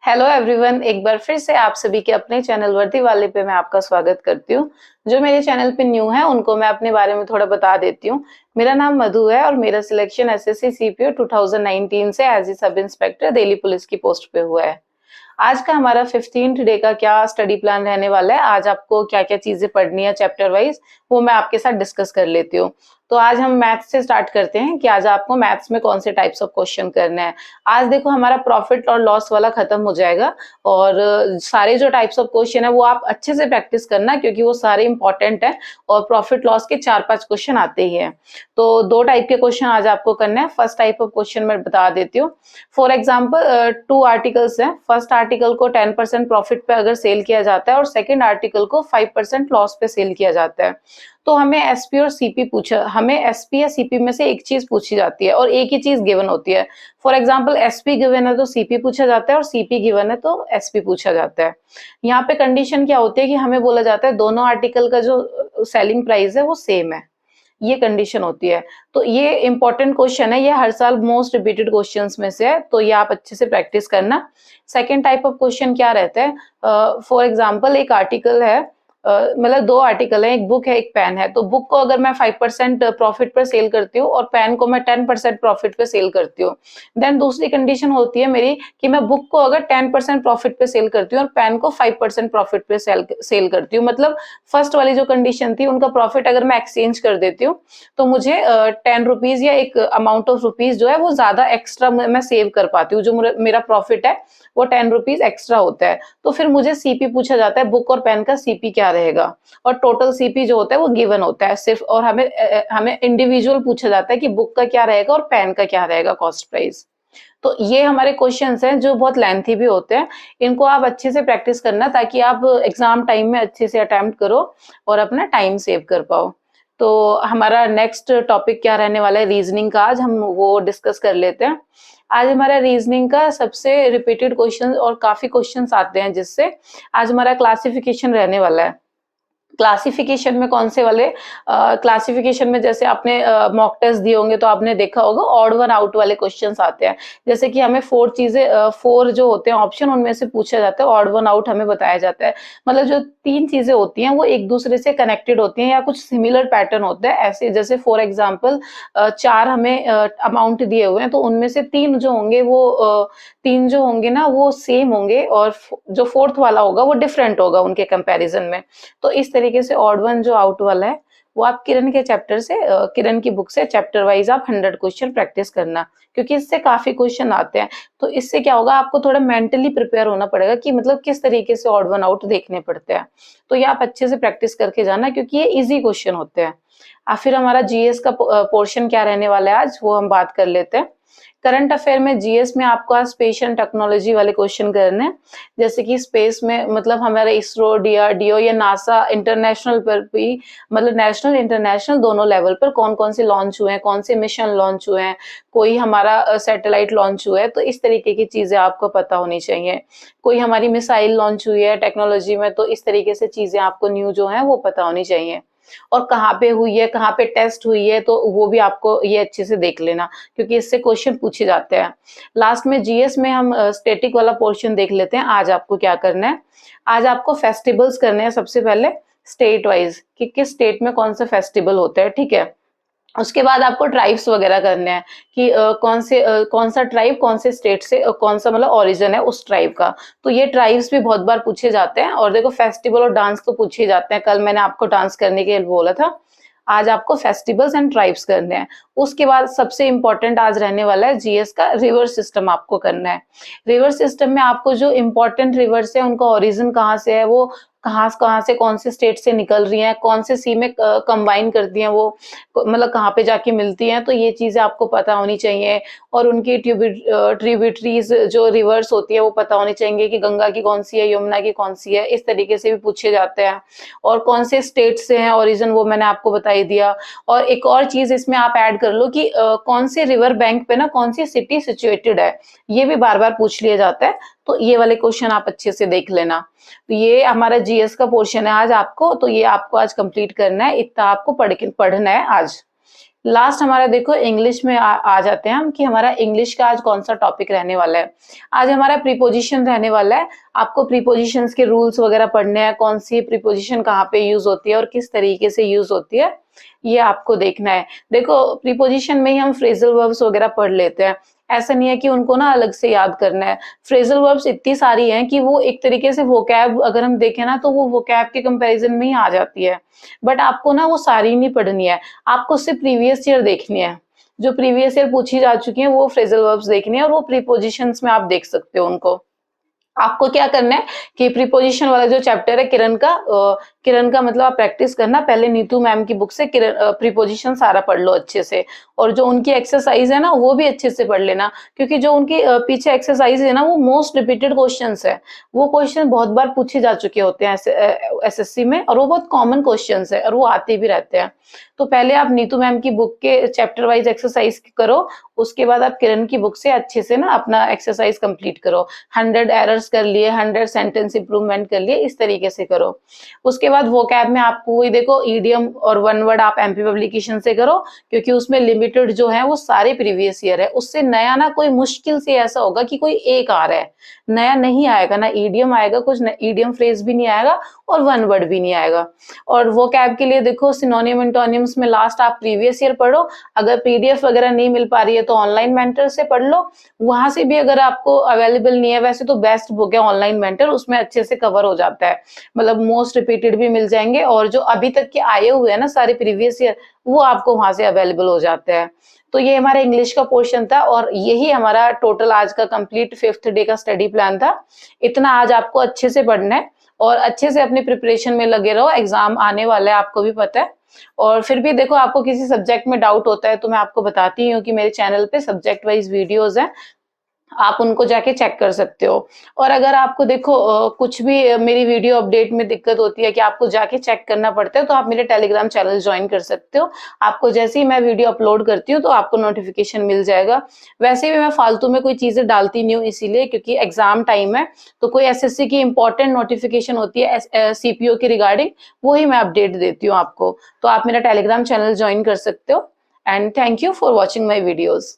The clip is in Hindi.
हेलो एवरीवन, एक बार फिर से आप सभी के अपने चैनल वर्दी वाले पे मैं आपका स्वागत करती हूँ। जो मेरे चैनल पे न्यू है उनको मैं अपने बारे में थोड़ा बता देती हूँ। मेरा नाम मधु है और मेरा सिलेक्शन एसएससी सीपीओ 2019 से as a sub inspector Delhi police की पोस्ट पे हुआ है। आज का हमारा 15th डे का क्या स्टडी प्लान रहने वाला है, आज आपको क्या-क्या चीजें पढ़नी है चैप्टर वाइज, वो मैं आपके साथ डिस्कस कर लेती हूँ। तो आज हम मैथ्स से स्टार्ट करते हैं कि आज आपको मैथ्स में कौन से टाइप्स ऑफ क्वेश्चन करने हैं। आज देखो हमारा प्रॉफिट और लॉस वाला खत्म हो जाएगा और सारे जो टाइप्स ऑफ क्वेश्चन है वो आप अच्छे से प्रैक्टिस करना, क्योंकि वो सारे इंपॉर्टेंट है और प्रॉफिट लॉस के 4-5 क्वेश्चन आते ही हैं। तो 2 टाइप के क्वेश्चन आज आपको करने हैं। फर्स्ट टाइप ऑफ क्वेश्चन मैं बता देती हूँ। फॉर एग्जाम्पल 2 आर्टिकल्स हैं। फर्स्ट आर्टिकल को 10% प्रॉफिट पे अगर सेल किया जाता है और सेकंड आर्टिकल को 5% लॉस पे सेल किया जाता है, तो हमें एसपी और सीपी हमें एसपी या सीपी में से एक चीज पूछी जाती है और एक ही चीज गिवन होती है। फॉर एग्जाम्पल एसपी गिवन है तो सीपी पूछा जाता है और सीपी गिवन है तो एसपी पूछा जाता है। यहाँ पे कंडीशन क्या होती है कि हमें बोला जाता है दोनों आर्टिकल का जो सेलिंग प्राइस है वो सेम है, ये कंडीशन होती है। तो ये इंपॉर्टेंट क्वेश्चन है, ये हर साल मोस्ट रिपीटेड क्वेश्चंस में से है, तो ये आप अच्छे से प्रैक्टिस करना। सेकंड टाइप ऑफ क्वेश्चन क्या रहता है, फॉर एग्जांपल एक आर्टिकल है, मतलब 2 आर्टिकल है, एक बुक है एक पेन है, तो बुक को अगर मैं 5% प्रॉफिट पर सेल करती हूँ और पेन को मैं 10% प्रॉफिट पे सेल करती हूँ, देन दूसरी कंडीशन होती है मेरी कि मैं बुक को अगर 10% प्रॉफिट पे सेल करती हूँ और पेन को 5% प्रॉफिट पे सेल करती हूँ। मतलब फर्स्ट वाली जो कंडीशन थी उनका प्रॉफिट अगर मैं एक्सचेंज कर देती हूँ तो मुझे 10 रुपीज या एक अमाउंट ऑफ रुपीज जो है वो ज्यादा एक्स्ट्रा मैं सेव कर पाती हूँ। जो मेरा प्रॉफिट है वो 10 रुपीज एक्स्ट्रा होता है। तो फिर मुझे सीपी पूछा जाता है, बुक और पेन का सीपी क्या रहेगा, और टोटल सीपी जो होता है वो गिवन होता है सिर्फ, और हमें इंडिविजुअल पूछा जाता है कि बुक का क्या रहेगा और पेन का क्या रहेगा कॉस्ट प्राइस। तो ये हमारे क्वेश्चंस हैं जो बहुत लेंथी भी होते हैं। इनको आप अच्छे से प्रैक्टिस करना ताकि आप एग्जाम टाइम में अच्छे से अटेम्प्ट करो और अपना टाइम सेव कर पाओ। तो हमारा नेक्स्ट टॉपिक क्या रहने वाला है रीजनिंग का, आज हम वो डिस्कस कर लेते हैं। आज हमारा रीजनिंग का सबसे रिपीटेड क्वेश्चन और काफी क्वेश्चंस आते हैं, जिससे आज हमारा क्लासिफिकेशन रहने वाला है। क्लासिफिकेशन में कौन से वाले, क्लासिफिकेशन में जैसे आपने मॉक टेस्ट दिए होंगे तो आपने देखा होगा ऑड वन आउट वाले क्वेश्चंस आते हैं। जैसे कि हमें 4 जो होते हैं ऑप्शन उनमें से पूछा जाता है, ऑड वन आउट हमें बताया जाता है। मतलब जो 3 चीजें होती हैं वो एक दूसरे से कनेक्टेड होती हैं या कुछ सिमिलर पैटर्न होता है ऐसे। जैसे फॉर एग्जाम्पल 4 हमें अमाउंट दिए हुए हैं तो उनमें से 3 जो होंगे वो 3 जो होंगे ना वो सेम होंगे और जो फोर्थ वाला होगा वो डिफरेंट होगा उनके कंपैरिजन में। तो इस तरीके से ऑड वन जो आउट वाला है वो आप किरण के चैप्टर से, किरण की बुक से चैप्टर वाइज आप 100 क्वेश्चन प्रैक्टिस करना, क्योंकि इससे काफी क्वेश्चन आते हैं। तो इससे क्या होगा, आपको थोड़ा मेंटली प्रिपेयर होना पड़ेगा कि मतलब किस तरीके से ऑड वन आउट देखने पड़ते हैं। तो ये आप अच्छे से प्रैक्टिस करके जाना, क्योंकि ये इजी क्वेश्चन होते हैं। फिर हमारा जीएस का पोर्शन क्या रहने वाला है आज, वो हम बात कर लेते हैं। करंट अफेयर में जीएस में आपको आज स्पेस एंड टेक्नोलॉजी वाले क्वेश्चन करने हैं। जैसे कि स्पेस में मतलब हमारा इसरो, डीआरडीओ या नासा इंटरनेशनल पर भी, मतलब नेशनल इंटरनेशनल दोनों लेवल पर कौन कौन से लॉन्च हुए हैं, कौन से मिशन लॉन्च हुए हैं, कोई हमारा सैटेलाइट लॉन्च हुआ है, तो इस तरीके की चीजें आपको पता होनी चाहिए। कोई हमारी मिसाइल लॉन्च हुई है टेक्नोलॉजी में, तो इस तरीके से चीजें आपको न्यू जो है वो पता होनी चाहिए। और कहाँ पे हुई है, कहाँ पे टेस्ट हुई है, तो वो भी आपको ये अच्छे से देख लेना, क्योंकि इससे क्वेश्चन पूछे जाते हैं। लास्ट में जीएस में हम स्टैटिक वाला पोर्शन देख लेते हैं। आज आपको क्या करना है, आज आपको फेस्टिवल्स करने हैं सबसे पहले, स्टेट वाइज कि किस स्टेट में कौन सा फेस्टिवल होता है, ठीक है। उसके बाद आपको ट्राइब्स वगैरह करने हैं कि कौन सा ट्राइब कौन से स्टेट से, कौन सा मतलब ओरिजिन है उस ट्राइब का। तो ये ट्राइब्स भी बहुत बार पूछे जाते हैं। और देखो फेस्टिवल और डांस तो पूछे जाते हैं, कल मैंने आपको डांस करने के लिए बोला था। आज आपको फेस्टिवल्स एंड ट्राइब्स करने हैं। उसके बाद सबसे इंपॉर्टेंट आज रहने वाला है जीएस का रिवर सिस्टम आपको करना है। रिवर सिस्टम में आपको जो इंपॉर्टेंट रिवर्स है उनका ओरिजिन कहाँ से है, वो कहाँ से कौन से स्टेट से निकल रही हैं, कौन से सी में कंबाइन करती हैं वो, मतलब कहाँ पे जाके मिलती हैं, तो ये चीजें आपको पता होनी चाहिए। और उनकी ट्रिब्यूटरीज जो रिवर्स होती है वो पता होनी चाहिए कि गंगा की कौन सी है, यमुना की कौन सी है, इस तरीके से भी पूछे जाते हैं। और कौन से स्टेट से हैं ओरिजिन, वो मैंने आपको बता ही दिया। और एक और चीज इसमें आप ऐड कर लो कि कौन से रिवर बैंक पे ना कौन सी सिटी सिचुएटेड है, ये भी बार बार पूछ लिया जाता है। तो ये वाले क्वेश्चन आप अच्छे से देख लेना। तो ये हमारा जीएस का पोर्शन है आज आपको, तो ये आपको आज कंप्लीट करना है, इतना आपको पढ़ना है आज। लास्ट हमारा देखो इंग्लिश में आ जाते हैं हम कि हमारा इंग्लिश का आज कौन सा टॉपिक रहने वाला है। आज हमारा प्रीपोजिशन रहने वाला है। आपको प्रीपोजिशंस के रूल्स वगैरह पढ़ने हैं, कौन सी प्रीपोजिशन कहाँ पे यूज होती है और किस तरीके से यूज होती है, ये आपको देखना है। देखो प्रीपोजिशन में ही हम फ्रेजल वर्ब्स वगैरह पढ़ लेते हैं, ऐसा नहीं है कि उनको ना अलग से याद करना है। फ्रेजल वर्ब्स इतनी सारी हैं कि वो एक तरीके से वोकैब अगर हम देखें ना तो वो वोकैब के कंपैरिजन में ही आ जाती है। बट आपको ना वो सारी नहीं पढ़नी है, आपको सिर्फ प्रीवियस ईयर देखनी है। जो प्रीवियस ईयर पूछी जा चुकी है वो फ्रेजल वर्ब्स देखनी है और वो प्रीपोजिशंस में आप देख सकते हो उनको। आपको क्या करना है कि प्रीपोजिशन वाला जो चैप्टर है किरण का मतलब आप प्रैक्टिस करना। पहले नीतू मैम की बुक से प्रीपोजिशन सारा पढ़ लो अच्छे से, और जो उनकी एक्सरसाइज है ना वो भी अच्छे से पढ़ लेना, क्योंकि जो उनकी पीछे एक्सरसाइज है ना वो मोस्ट रिपीटेड क्वेश्चंस है। वो क्वेश्चन बहुत बार पूछे जा चुके होते हैं एसएससी में, और वो बहुत कॉमन क्वेश्चंस है और वो आते भी रहते हैं। तो पहले आप नीतू मैम की बुक के चैप्टर वाइज एक्सरसाइज करो, उसके बाद आप किरण की बुक से अच्छे से ना अपना एक्सरसाइज कंप्लीट करो। 100 एरर्स कर लिए, 100 सेंटेंस इंप्रूवमेंट कर लिए, इस तरीके से करो। उसके बाद वोकैब में आपको वही देखो ईडियम और वन वर्ड आप एमपी पब्लिकेशन से करो, क्योंकि उसमें लिमिटेड जो है वो सारे प्रीवियस ईयर है। उससे नया ना कोई मुश्किल से ऐसा होगा कि कोई एक आ रहा है, नया नहीं आएगा, ना ईडियम आएगा, कुछ ईडियम फ्रेज भी नहीं आएगा और वन वर्ड भी नहीं आएगा। और वोकैब के लिए देखो सिनोनिम एंटोनिम्स में लास्ट आप प्रीवियस ईयर पढ़ो। अगर पीडीएफ वगैरह नहीं मिल पा रही है तो ऑनलाइन मेंटर से पढ़ लो, वहां से भी अगर आपको अवेलेबल नहीं है, वैसे तो बेस्ट बुक है ऑनलाइन मेंटर, उसमें अच्छे से कवर हो जाता है, मतलब मोस्ट रिपीटेड भी मिल जाएंगे और जो अभी तक के आए हुए हैं ना सारे प्रीवियस ईयर वो आपको वहां से अवेलेबल हो जाते हैं। तो ये हमारा इंग्लिश का पोर्शन था और यही हमारा टोटल आज का कंप्लीट 5th डे का स्टडी प्लान था। इतना आज आपको अच्छे से पढ़ना है और अच्छे से अपनी प्रिपरेशन में लगे रहो, एग्जाम आने वाला है आपको भी पता है। और फिर भी देखो आपको किसी सब्जेक्ट में डाउट होता है तो मैं आपको बताती हूँ कि मेरे चैनल पे सब्जेक्ट वाइज वीडियोस हैं, आप उनको जाके चेक कर सकते हो। और अगर आपको देखो कुछ भी मेरी वीडियो अपडेट में दिक्कत होती है कि आपको जाके चेक करना पड़ता है, तो आप मेरे टेलीग्राम चैनल ज्वाइन कर सकते हो। आपको जैसे ही मैं वीडियो अपलोड करती हूँ तो आपको नोटिफिकेशन मिल जाएगा। वैसे भी मैं फालतू में कोई चीजें डालती नहीं हूँ, इसीलिए क्योंकि एग्जाम टाइम है, तो कोई एसएससी की इंपॉर्टेंट नोटिफिकेशन होती है सीपीओ की रिगार्डिंग, वो ही मैं अपडेट देती हूँ आपको। तो आप मेरा टेलीग्राम चैनल ज्वाइन कर सकते हो। And thank you for watching my videos.